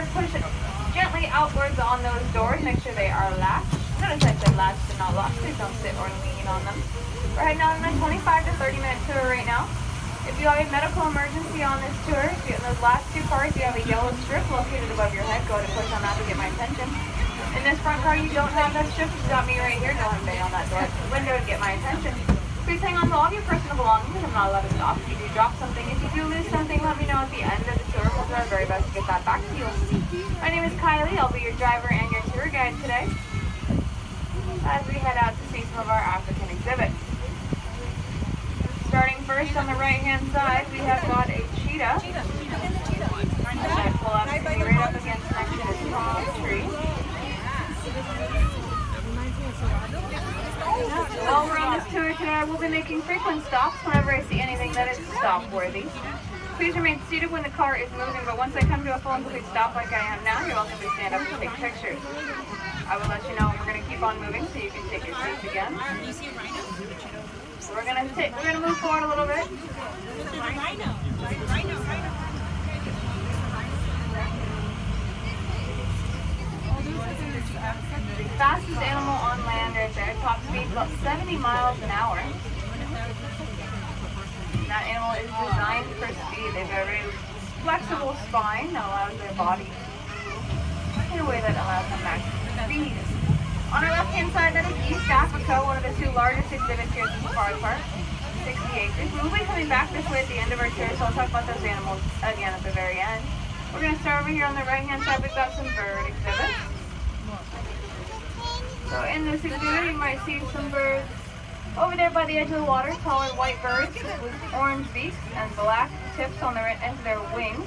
door, push it gently outwards on those doors. Make sure they are latched. Notice I said latched and not locked. Please don't sit or lean on them. We're heading out on a 25 to 30 minute tour right now. If you have a medical emergency on this tour, in those last two cars, you have a yellow strip located above your head. Go ahead and push on that to get my attention. In this front car, you don't have that strip. You've got me right here. No one bang on that door window to get my attention. Please hang on to all of your personal belongings. I'm not allowed to stop. If you do drop something, if you do lose something, let me know at the end of the tour. We'll do our very best to get that back to you. My name is Kylie. I'll be your driver and your tour guide today as we head out to see some of our African exhibits. Starting first on the right-hand side, we have got a cheetah. I pull up to be right up against next to this tall tree. While we're on this tour today, I will be making frequent stops whenever I see anything that is stop-worthy. Please remain seated when the car is moving, but once I come to a full and complete stop like I am now, you're welcome to stand up and take pictures. I will let you know when we're going to keep on moving so you can take your seats again. So we're going to move forward a little bit. The fastest animal on land right there, top speed about 70 miles an hour. That animal is designed for speed. They've got a very flexible spine that allows their body to move in a way that allows them back to speed. On our left-hand side, that is East Africa, one of the two largest exhibits here at the Safari Park, 60 acres. We will be coming back this way at the end of our tour, so I'll talk about those animals again at the very end. We're going to start over here on the right-hand side. We've got some bird exhibits. So in this exhibit, you might see some birds over there by the edge of the water, taller white birds with orange beaks and black tips on their ends of their wings.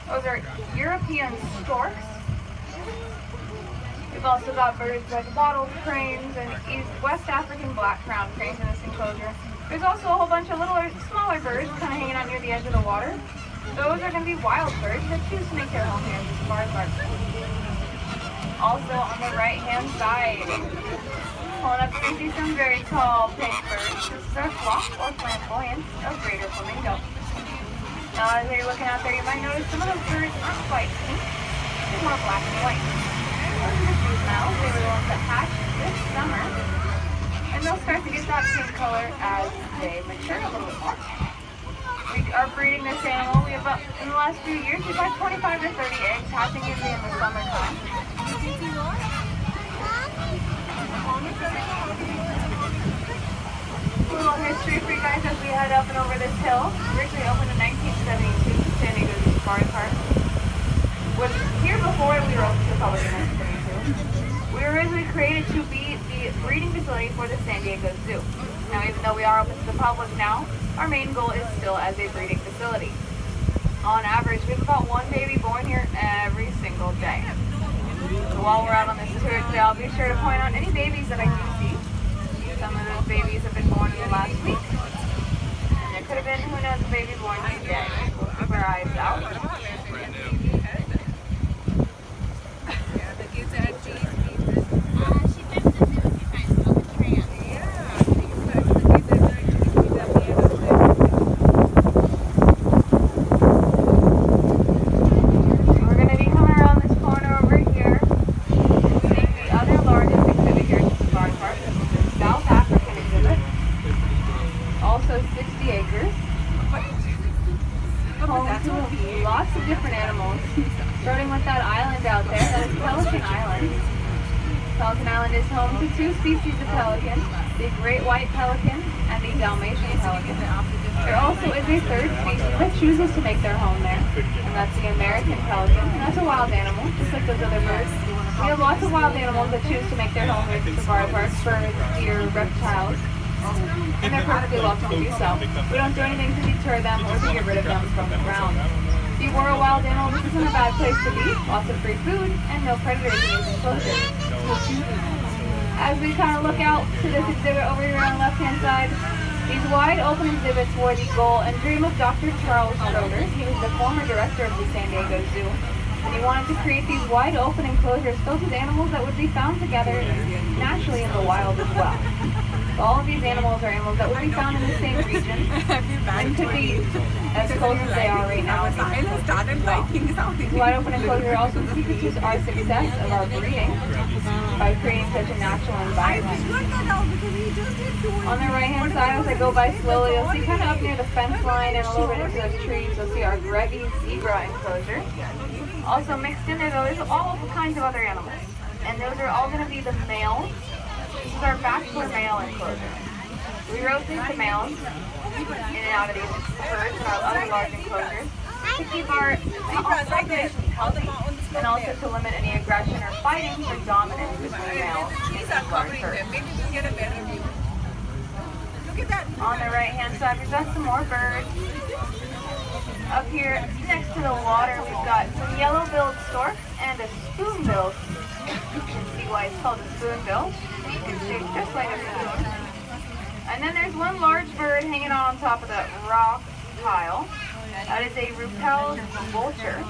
Those are European storks. We've also got birds like wattle cranes and West African black-crowned cranes in this enclosure. There's also a whole bunch of little, smaller birds kind of hanging out near the edge of the water. Those are going to be wild birds that choose to make their home here at the Safari Park. Also on the right-hand side, pulling up, you see some very tall pink birds. This is our flock or flamboyant of greater flamingo. Now as you're looking out there, you might notice some of those birds aren't quite pink. They're more black and white. Those are the juveniles. They were the ones that hatched this summer. And they'll start to get that pink color as they mature a little bit more. We are breeding this animal. We have, in the last few years, we've had 25 to 30 eggs hatching usually in the summertime. A little history for you guys as we head up and over this hill. Originally opened in 1972, San Diego Safari Park. Was here before we were open to the public in 1972. We were originally created to be the breeding facility for the San Diego Zoo. Now, even though we are open to the public now, our main goal is still as a breeding facility. On average, we have about one baby born here every single day. So while we're out on this tour today, I'll be sure to point out any babies that I do see. Some of those babies have been born in the last week. And there could have been, who knows, a baby born today. We'll keep our eyes out. Lots of different animals, starting with that island out there. That is Pelican Island. Pelican Island is home to two species of pelican, the great white pelican and the Dalmatian pelican. There also is a third species that chooses to make their home there, and that's the American pelican. And that's a wild animal, just like those other birds. We have lots of wild animals that choose to make their home here at the Safari Park, birds, deer, reptiles. And they're perfectly welcome to do so. We don't do anything to deter them or to get rid of them from the ground. If you were a wild animal, this isn't a bad place to be. Lots of free food and no predators in these enclosures. As we kind of look out to this exhibit over here on the left-hand side, these wide open exhibits were the goal and dream of Dr. Charles Schroeder. He was the former director of the San Diego Zoo. And he wanted to create these wide open enclosures filled with animals that would be found together naturally in the wild as well. All of these animals are animals that would be found in the same region and could be as close as they are right now. The wide open enclosure also contributes to our success of our breeding by creating such a natural environment. On the right hand side, as I go by slowly, you'll see kind of up near the fence line and a little bit into those trees, you'll see our Greggy zebra enclosure. Also mixed in there though, there's all kinds of other animals. And those are all going to be the males. This is our bachelor male enclosure. We rotate the males in and out of these herds and our other large enclosures to keep our population healthy and also to limit any aggression or fighting for dominance between males in large herds. On the right hand side, we've got some more birds. Up here next to the water, we've got some yellow-billed storks and a spoon-billed. You can see why it's called a spoon-bill. It's shaped just like a spoon. And then there's one large bird hanging on top of that rock pile. That is a repelled vulture.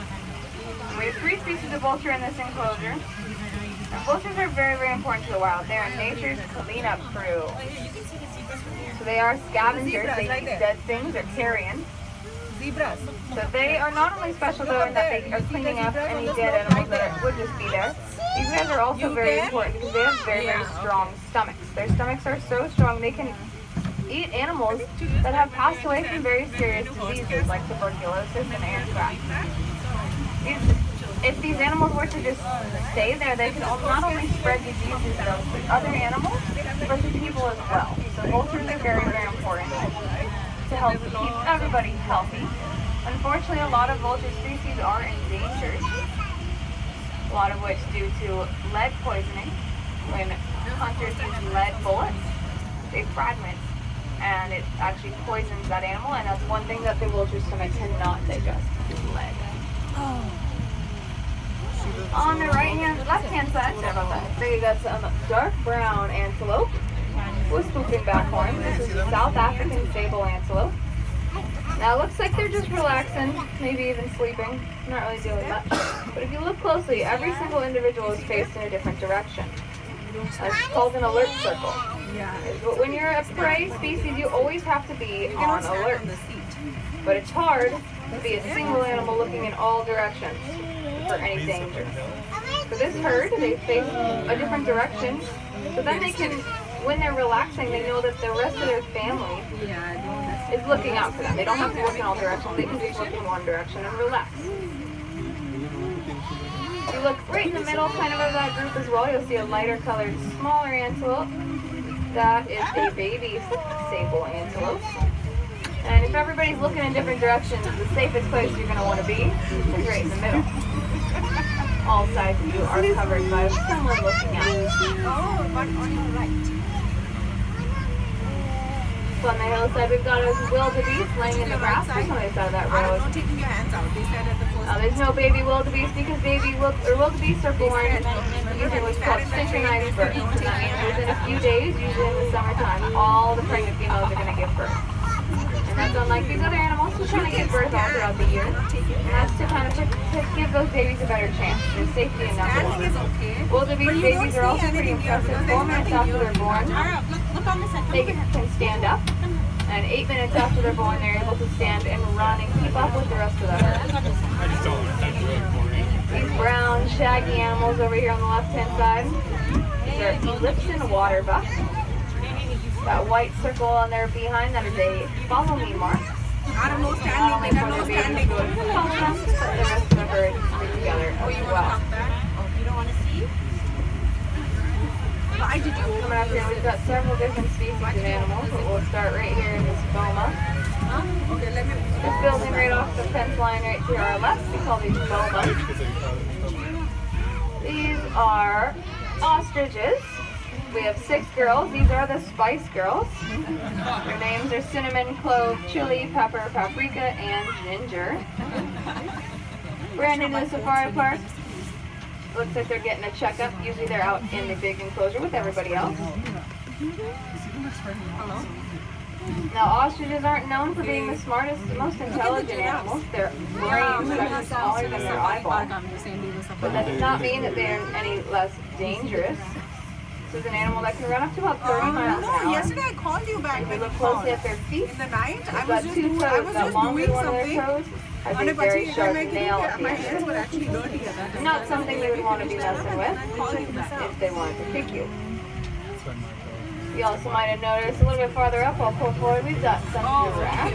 We have 3 species of vulture in this enclosure. And vultures are very, very important to the wild. They are nature's cleanup crew. So they are scavengers. They eat dead things or carrion. So they are not only special though in that they are cleaning up any dead animals that would just be there. These guys are also very important because they have very, very strong stomachs. Their stomachs are so strong they can eat animals that have passed away from very serious diseases like tuberculosis and anthrax. If these animals were to just stay there, they could not only spread diseases to other animals, but to people as well. So vultures are very, very important to help keep everybody healthy. Unfortunately, a lot of vulture species are endangered, a lot of which due to lead poisoning. When hunters use lead bullets, they fragment, and it actually poisons that animal, and that's one thing that the vulture's stomach cannot digest, is lead. On the left-hand side, sorry about that, there you got some dark brown antelope with swooping back horns. This is a South African sable antelope. Now it looks like they're just relaxing, maybe even sleeping, not really doing much. But if you look closely, every single individual is faced in a different direction. It's called an alert circle. But when you're a prey species, you always have to be on alert. But it's hard to be a single animal looking in all directions for any danger. For this herd, they face a different direction, so then they can, when they're relaxing, they know that the rest of their family is looking out for them. They don't have to look in all directions, they can just look in one direction and relax. If you look right in the middle kind of that group as well, you'll see a lighter colored, smaller antelope. That is a baby sable antelope. And if everybody's looking in different directions, the safest place you're going to want to be is right in the middle. All sides of you are covered by someone looking at you. So on the hillside, we've got a wildebeest laying in the grass just on the side of that road. There's no baby wildebeest because wildebeest are born using what's called synchronized birth. So that means within a few days, usually in the summertime, all the pregnant females are going to give birth. And that's unlike these other animals who try to give birth all throughout the year. And that's to kind of to give those babies a better chance. There's safety in that. Wildebeest babies are also pretty impressive. 4 minutes after they're born, they can stand up. And 8 minutes after they're born, they're able to stand and run and keep up with the rest of the herd. These brown, shaggy animals over here on the left-hand side, these are Ellipsan water bucks. That white circle on their behind, that is a follow me mark. Not only for their babies to help them, but the rest of the herd stick together as well. Coming up here, we've got several different species of animals, but we'll start right here in this boma. This building right off the fence line right to our left, we call these bomas. These are ostriches. We have 6 girls. These are the Spice Girls. Their names are cinnamon, clove, chili, pepper, paprika, and ginger. Brandon in the safari park. Looks like they're getting a checkup. Usually they're out in the big enclosure with everybody else. Now ostriches aren't known for being the smartest, most intelligent animals. Their brains are actually smaller than their eyeball. But that does not mean that they're any less dangerous. This is an animal that can run up to about 30 miles an hour. Yesterday I called you back. If we look closely at their feet, in the night, they've got two toes. That longer one of their toes has a very sharp nail at the my end. hands were actually dirty at that time. Not something they would want to be messing with if they wanted to kick you. You also might have noticed a little bit farther up, I'll pull forward, we've got some giraffe.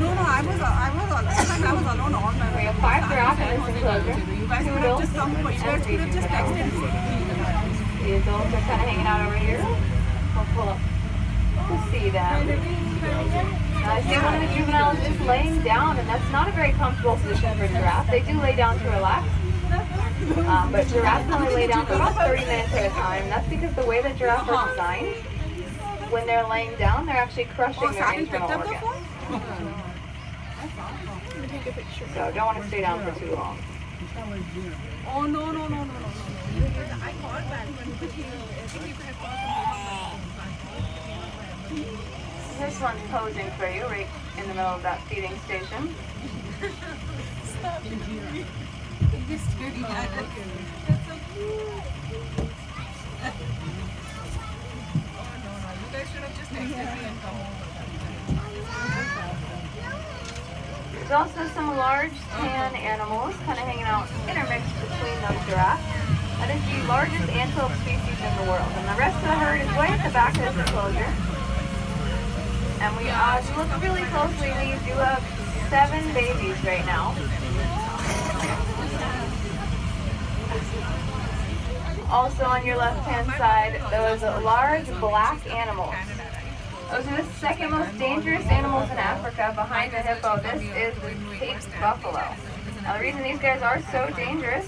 No, I was alone all night. We have 5 giraffe in this enclosure. You guys would have just come, you guys could have just texted me. The adults are kind of hanging out over here. We'll pull up to see them. Now I see one of the juveniles is laying down, and that's not a very comfortable position for a giraffe. They do lay down to relax. But giraffes only lay down for about 30 minutes at a time. That's because the way that giraffes are designed, when they're laying down, they're actually crushing their internal organs. So don't want to stay down for too long. Oh, no. I called back. This one's posing for you right in the middle of that feeding station. That's so cute. You guys should have just texted me and come over. There's also some large tan animals kind of hanging out intermixed between those giraffes. That is the largest antelope species in the world. And the rest of the herd is way at the back of this enclosure. And if you look really closely, we do have 7 babies right now. Also on your left-hand side, those large black animals. Those are the second most dangerous animals in Africa behind the hippo. This is the taped buffalo. Now the reason these guys are so dangerous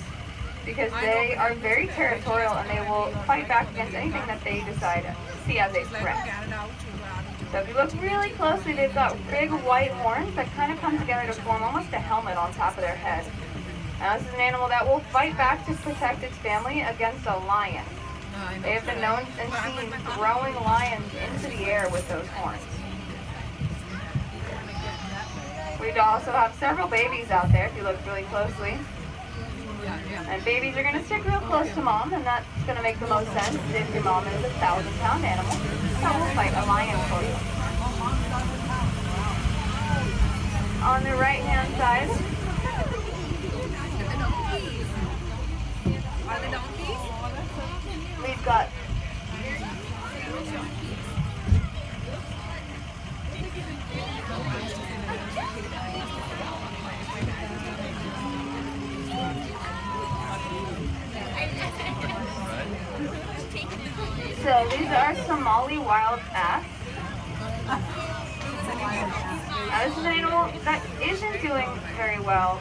because they are very territorial and they will fight back against anything that they decide to see as a threat. So if you look really closely, they've got big white horns that kind of come together to form almost a helmet on top of their head. Now this is an animal that will fight back to protect its family against a lion. They have been known and seen throwing lions into the air with those horns. We also have several babies out there if you look really closely. And babies are going to stick real close to mom, and that's going to make the most sense if your mom is a 1,000-pound animal that will fight a lion for you. On the right-hand side, we've got so these are Somali wild ass. Now this is an animal that isn't doing very well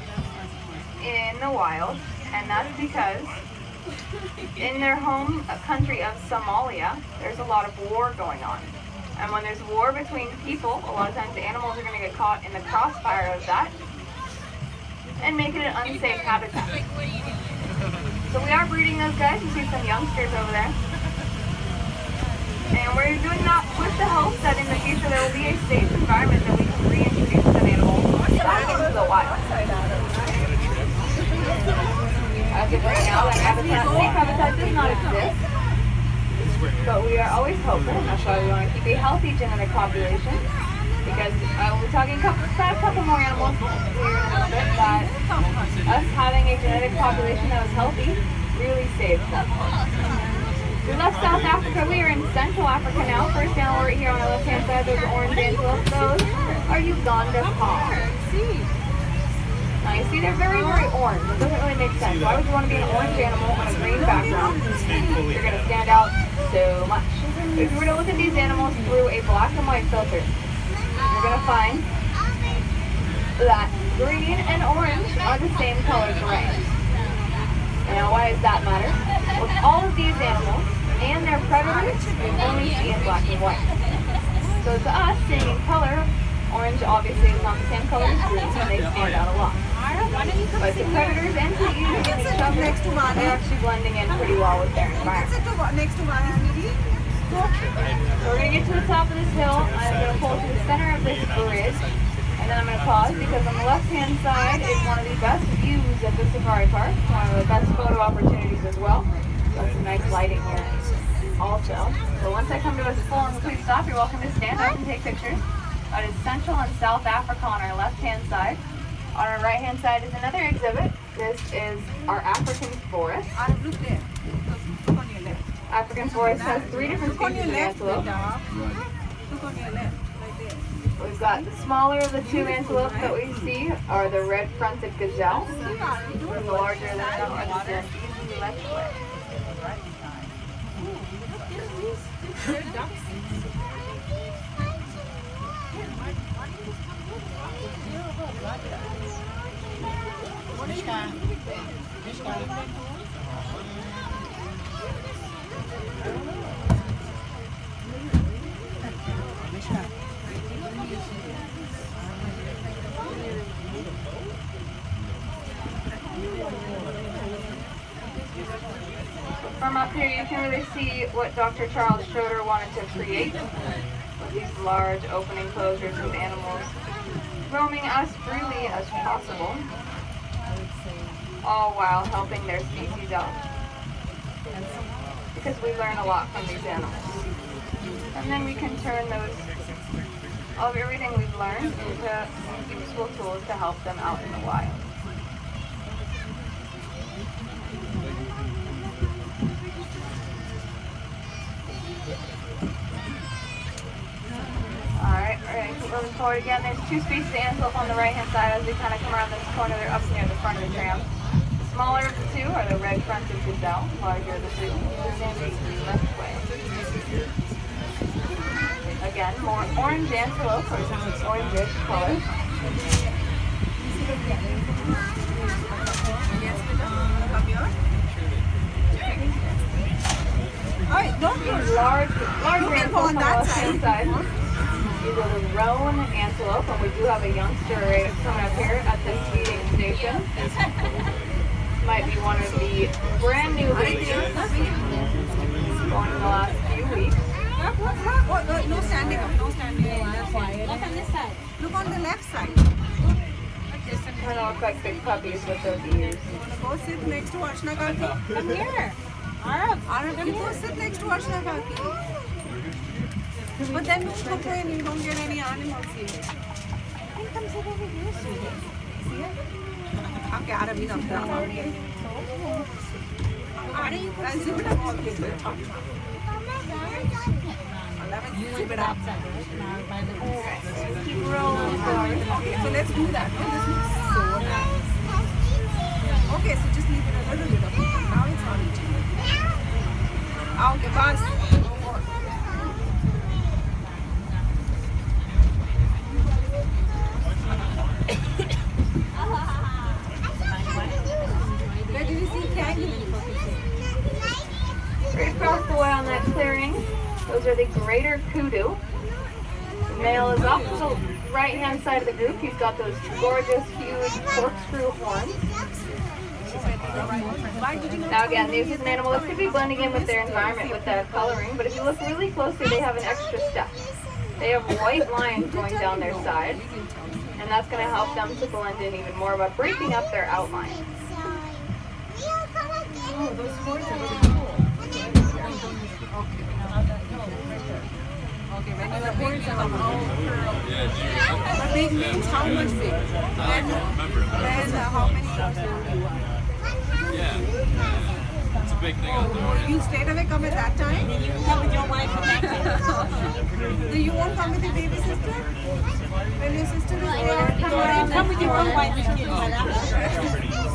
in the wild, and that's because in their home country of Somalia, there's a lot of war going on. And when there's war between people, a lot of times the animals are going to get caught in the crossfire of that and make it an unsafe habitat. So we are breeding those guys. You see some youngsters over there. And we're doing that with the hope that in the future there will be a safe environment that we can reintroduce an animal back into the wild. As of right now, that safe habitat does not exist. But we are always hopeful, and that's why we want to keep a healthy genetic population. Because we'll be talking about a couple more animals here in a little bit, that us having a genetic population that was healthy really saves them. We left South Africa. We are in Central Africa now. First animal right here on the left-hand side, those orange antelopes. Those are Uganda palms. Now you see they're very, very orange. It doesn't really make sense. Why would you want to be an orange animal on a green background? You're going to stand out so much. If you were to look at these animals through a black and white filter, you're going to find that green and orange are the same color terrain. Now why does that matter? Well, all of these animals and their predators we only see in black and white. So to us, seeing in color, orange obviously is not the same color as green, so they stand out a lot. But the predators and to eat each other, they're actually blending in pretty well with their environment. So we're going to get to the top of this hill. I'm going to pull to the center of this bridge, and then I'm going to pause because on the left-hand side is one of the best views of the safari park, one of the best photo opportunities as well. Got some nice lighting here. also. So once I come to a full and complete stop, you're welcome to stand up and take pictures. That is Central and South Africa on our left-hand side. On our right-hand side is another exhibit. This is our African forest. Look there. Look on your left. African forest has 3 different Look on species your of left, antelope. Look on your left, right there. We've got the smaller of the 2 antelopes that we see are the red-fronted gazelle. And the larger than them are the Zambezi lechwe. From up here, you can really see what Dr. Charles Schroeder wanted to create with these large opening closures with animals roaming as freely as possible, all while helping their species out. Because we learn a lot from these animals. And then we can turn everything we've learned into useful tools to help them out in the wild. Alright, we're going to keep moving forward again. There's 2 species of antelope on the right-hand side as we kind of come around this corner. They're up near the front of the tram. The smaller of the 2 are the red-fronted gazelle. Larger of the 2, the Zambezi lechwe. Again, more orange antelope, or orangish color. Alright, don't These large antelope on the that left-hand side. These are the roan antelope, and we do have a youngster right coming up here at this feeding station. Might be one of the brand new babies born in the last few weeks. No standing up, no standing up. Look on this side. Look on the left side. Kind of look like big puppies with those ears. Go sit next to Archana Kaki. Come here. Arab, then go sit next to Archana Kaki. But then don't complain, you don't get any animals here. Come sit over here, see it? Okay, Arab, you don't know. Arab, zip it up all the way to the top. Zip it up. Keep rolling forward. Okay, so let's do that. Oh, this looks so nice. Okay, so just leave it a little bit of it. Now it's on each other. Okay, bus. Where did you see kangaroos? Right across the way on that clearing, those are the greater kudu. The male is off to the right-hand side of the group. He's got those gorgeous, huge corkscrew horns. Now again, this is an animal that could be blending in with their environment with that coloring, but if you look really closely, they have an extra step. They have white lines going down their side, and that's going to help them to blend in even more by breaking up their outline. Oh, those horns are really cool. Okay, when you are big, the big means how much big? Then how many years old you are? Yeah, it's a big thing out there. You straight away come at that time? You come with your wife at that time. So you won't come with your baby sister? When your sister is there? Come with your own wife and kids.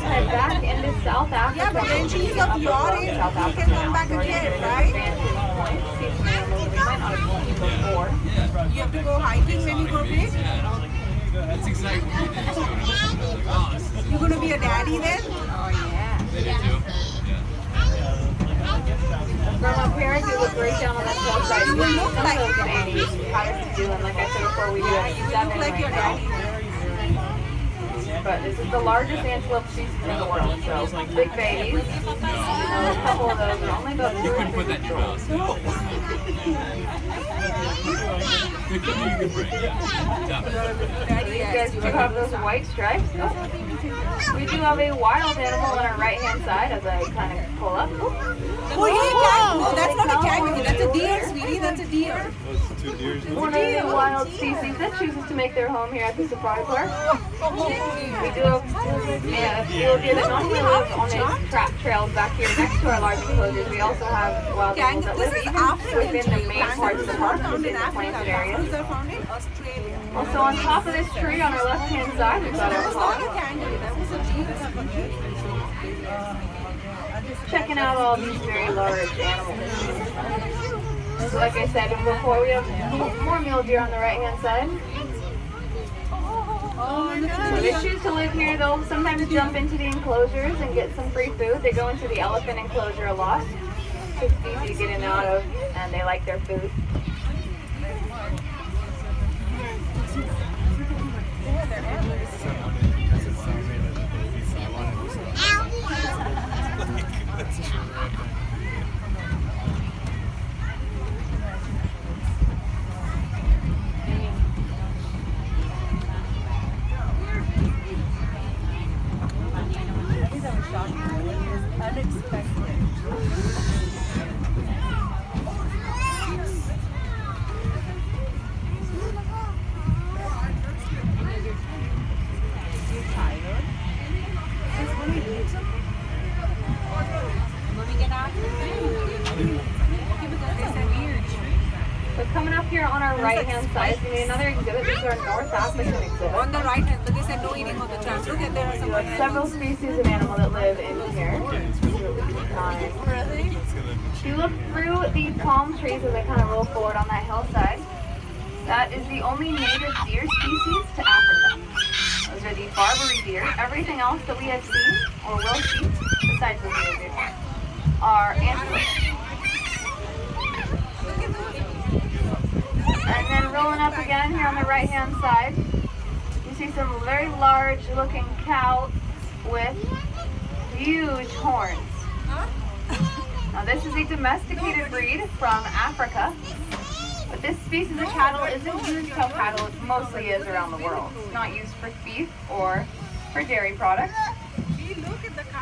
Head back into South Africa. Yeah, but when she's of your age, you can come back again, right? You have to go hiking when you go big? That's exactly what we did too. Oh, this is You're going to be a daddy then? Oh, yeah. they did too. From up here, if you look right down on that south side, you see some of those babies how to do, and like I said before, we do have You 7 look like your right now. daddy. But this is the largest antelope species in the world, so big babies. A couple of those are only about 2 You or couldn't put 3 that in your weeks old. house. You can bring, yeah. Definitely. You guys do have those white stripes. We do have a wild animal on our right-hand side as I kind of pull up. Oh, yeah, no, that's not a kangaroo. That's a deer, sweetie. That's a deer. Those 2 deers. One of the wild species that chooses to make their home here at the safari park. We do have a field deer that normally live on a trap trail back here next to our large enclosures. We also have wild animals that live even within the main parts of the park, within the planted areas. They're found in Australia. Also on top of this tree on our left-hand side, we've got our That was not a hawk. kangaroo. That was a deer. Checking out all these very large animals. So like I said before, we have more mule deer on the right-hand side. So they choose to live here. They'll sometimes jump into the enclosures and get some free food. They go into the elephant enclosure a lot. It's easy to get in and out of, and they like their food. So coming up here on our right-hand side is going to be another exhibit. This is our North African exhibit. On the right hand, but they said no eating on the tram. Look at there are some We have several species of animal that live in here. It's really nice. If you look through the palm trees as I kind of roll forward on that hillside, that is the only native deer species to Africa. Those are the Barbary deer. Everything else that we have seen or will see, besides the mule deer, are antelopes. And then rolling up again here on the right-hand side, you see some very large looking cows with huge horns. Now this is a domesticated breed from Africa, but this species of cattle isn't used how cattle mostly is around the world. It's not used for beef or for dairy products.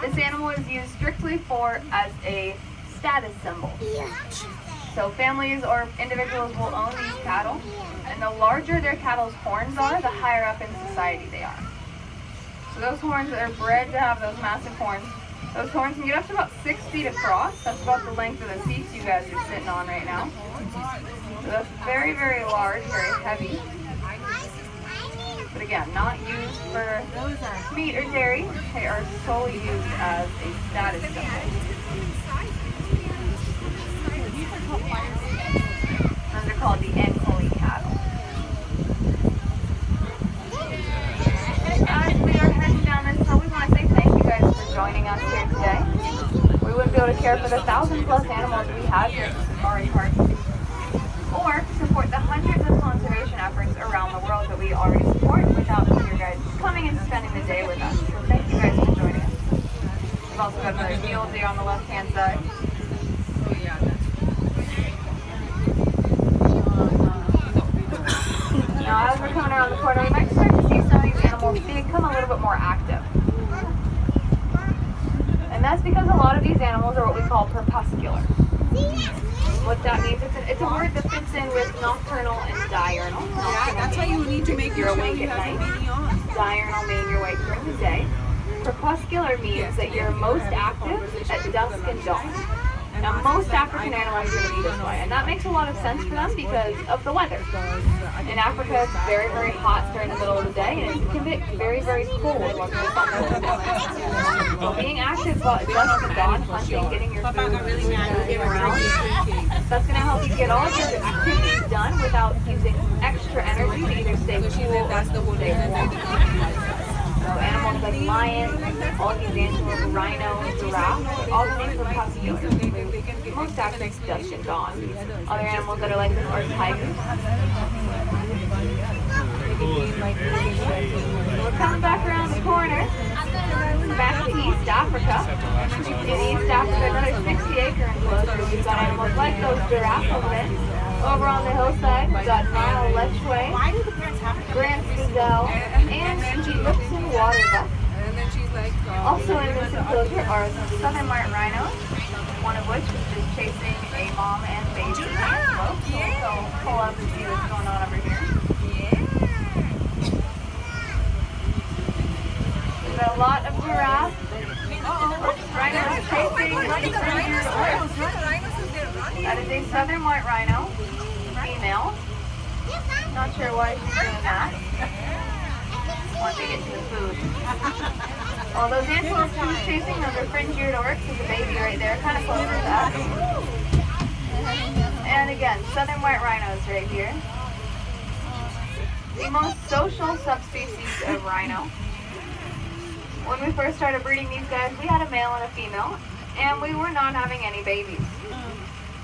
This animal is used strictly as a status symbol. So families or individuals will own these cattle, and the larger their cattle's horns are, the higher up in society they are. So those horns are bred to have those massive horns. Those horns can get up to about 6 feet across. That's about the length of the seats you guys are sitting on right now. So that's very, very large, very heavy. But again, not used for meat or dairy. They are solely used as a status symbol. And they're called the Ankoli cattle. As we are heading down this hill, we want to say thank you guys for joining us here today. We wouldn't be able to care for the 1,000+ animals we have here at the safari park, or support the hundreds of conservation efforts around the world that we already support without you guys coming and spending the day with us. So thank you guys for joining us. We've also got another mule deer on the left-hand side. Now, as we're coming around the corner, we might start to see some of these animals become a little bit more active. And that's because a lot of these animals are what we call crepuscular. What that means, it's a word that fits in with nocturnal and diurnal. Yeah, that's why you need to make you're sure awake you at have night. a baby on. Diurnal meaning you're awake during the day. Crepuscular means that you're most active at dusk and dawn. Now, most African animals are going to be this way, and that makes a lot of sense for them because of the weather. In Africa, it's very, very hot during the middle of the day, and it can get very, very cold once the sun goes down. So being active at dusk and dawn, hunting, getting your food, moving around, that's going to help you get all of your activities done without using extra energy to either stay cool or stay warm. So animals like lions, all these antelopes, rhinos, giraffes, all named crepuscular. Most actually dusk and dawn. Other animals that are like this are tigers. We're coming back around the corner, back to East Africa. In East Africa, another 60-acre enclosure. We've got animals like those giraffes over there. Over on the hillside, we got Nile Lechway, Why do the parents have to Grant Gazelle, and Lipson Waterbuck. And then she's like, Also in this enclosure are some southern white rhinos, one of which is just chasing a mom and baby. So we'll pull up and see what's going on over here. We've got a lot of giraffes. Rhinos chasing rhinos. That is a southern white rhino, female. Not sure why she's doing that. Once they get to the food. All those antelopes she was chasing, those are fringe-eared oryx. There's a baby right there, kind of close to us. And again, southern white rhinos right here. The most social subspecies of rhino. When we first started breeding these guys, we had a male and a female, and we were not having any babies.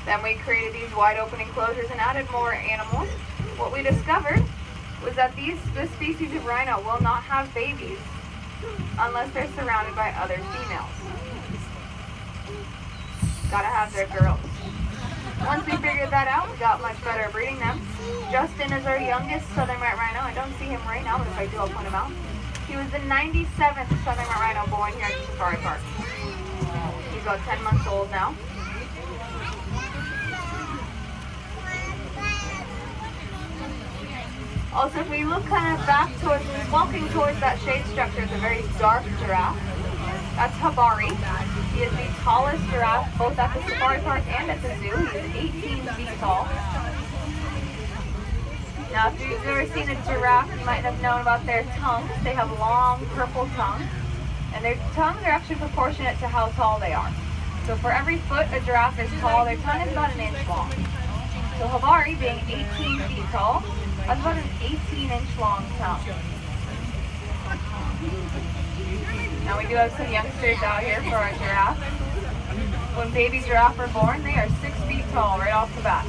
Then we created these wide open enclosures and added more animals. What we discovered was that this species of rhino will not have babies unless they're surrounded by other females. Gotta have their girls. Once we figured that out, we got much better at breeding them. Justin is our youngest southern white rhino. I don't see him right now, but if I do, I'll point him out. He was the 97th southern white rhino born here at the safari park. He's about 10 months old now. Also, if we look kind of back towards, walking towards that shade structure, is a very dark giraffe. That's Habari. He is the tallest giraffe both at the safari park and at the zoo. He is 18 feet tall. Now, if you've ever seen a giraffe, you might have known about their tongues. They have long purple tongues, and their tongues are actually proportionate to how tall they are. So for every foot a giraffe is tall, their tongue is about an inch long. So Habari, being 18 feet tall, that's about an 18-inch long tongue. Now we do have some youngsters out here for our giraffe. When baby giraffe are born, they are 6 feet tall right off the bat.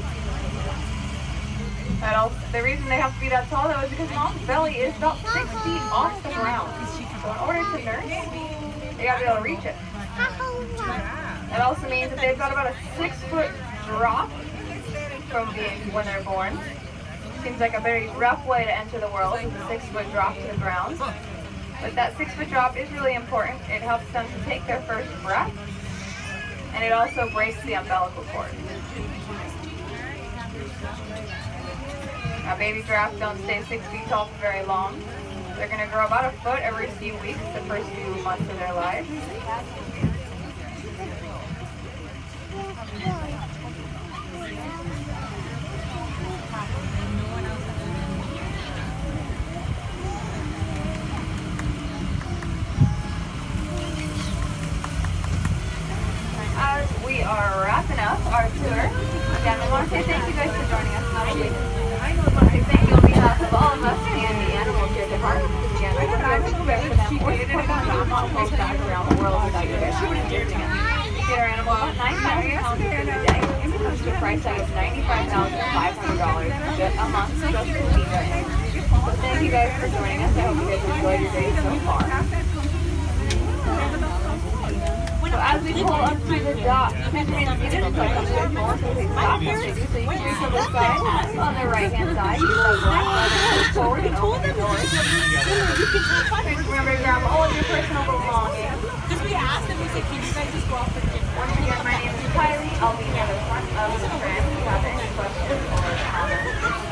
The reason they have to be that tall though is because mom's belly is about 6 feet off the ground. So in order to nurse, they gotta be able to reach it. That also means that they've got about a 6-foot drop from when they're born. Seems like a very rough way to enter the world with a 6-foot drop to the ground. But that 6-foot drop is really important. It helps them to take their first breath, and it also breaks the umbilical cord. Now, baby giraffes don't stay 6 feet tall for very long. They're going to grow about a foot every few weeks, the first few months of their lives. As we are wrapping up our tour, again, we want to say thank you guys for joining us tonight. I want to say thank you on behalf of all of us and the animals here at the park. Again, I hope you guys can care for them or support them to not take back around the world without you guys supporting us. Get our animals about 9,000 pounds a day. It comes to a price tag of $95,500 a month just to feed our animals. So thank you guys for joining us. I hope you guys enjoyed your day so far. So as we pull up to the dock, it is like a bit more, so we stop here, so you can reach the other side on the right-hand side. You can go forward and open the doors. Remember to grab all of your personal